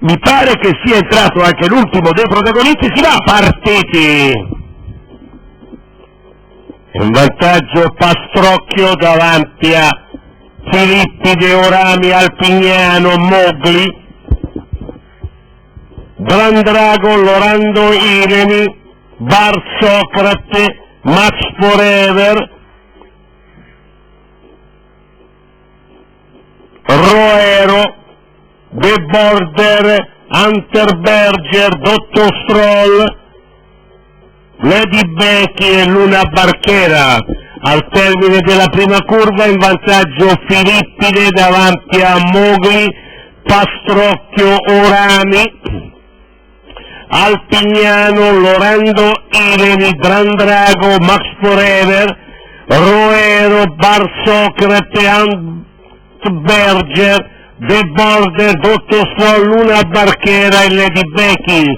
mi pare che sia entrato anche l'ultimo dei protagonisti, si va, partiti! In vantaggio Pastrocchio davanti a Filippide, Orami, Alpignano, Mogli, Brandrago, Lorando, Ireni, Bar Socrate, Max Forever, Roero, The Border, Hunter Berger, Dottor Stroll, Lady Becky e Luna Barchera. Al termine della prima curva in vantaggio Filippide davanti a Mogli, Pastrocchio, Orami, Alpignano, Lorando, Ireni, Brandrago, Max Forever, Roero, Bar Socrate, Berger, The Border, Dottor Stroll, Luna Barchera e Lady Becky.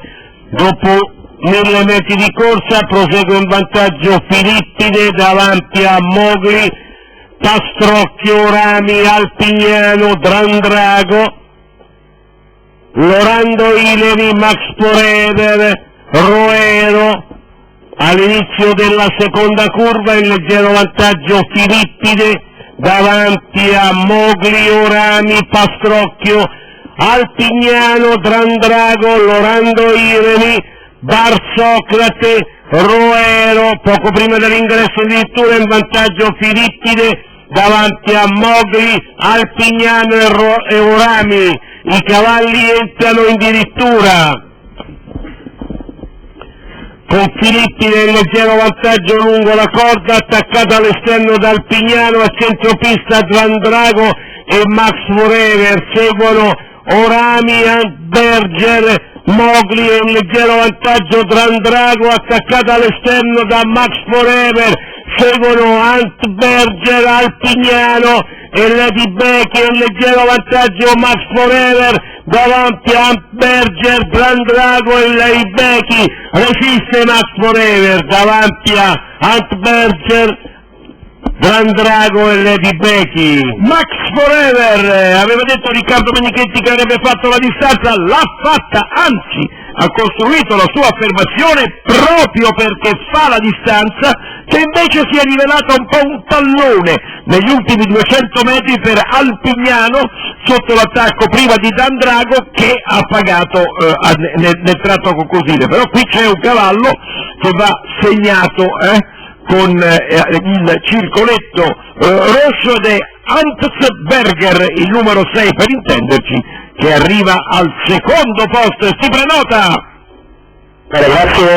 Dopo 1000 metri di corsa prosegue in vantaggio Filippide davanti a Mogli, Pastrocchio, Orami, Alpignano, Brandrago, Lorando, Ileni, Max Forever, Roero. All'inizio della seconda curva in leggero vantaggio Filippide davanti a Mogli, Orami, Pastrocchio, Alpignano, Brandrago, Lorando, Ireni, Bar Socrate, Roero. Poco prima dell'ingresso addirittura in vantaggio Filippide davanti a Mogli, Alpignano e Orami. I cavalli entrano in dirittura con Filippide in leggero vantaggio lungo la corda, attaccato all'esterno da Alpignano, a centropista Brandrago e Max Forever. Seguono Orami, Berger, Mogli in leggero vantaggio Brandrago, attaccato all'esterno da Max Forever. Seguono Ant Berger, Alpignano e Lady Becky in leggero vantaggio Max Forever davanti a Ant Berger, Brandrago e Lady Becky. Resiste Max Forever davanti a Ant Berger, Brandrago e Lady Becky. Max Forever, aveva detto Riccardo Menichetti che avrebbe fatto la distanza, l'ha fatta, anzi ha costruito la sua affermazione proprio perché fa la distanza, che invece si è rivelata un po' un tallone negli ultimi 200 metri per Alpignano sotto l'attacco prima di Brandrago, che ha pagato nel tratto conclusivo. Però qui c'è un cavallo che va segnato con il circoletto rosso ed è Berger, il numero 6 per intenderci, che arriva al secondo posto e si prenota. Grazie.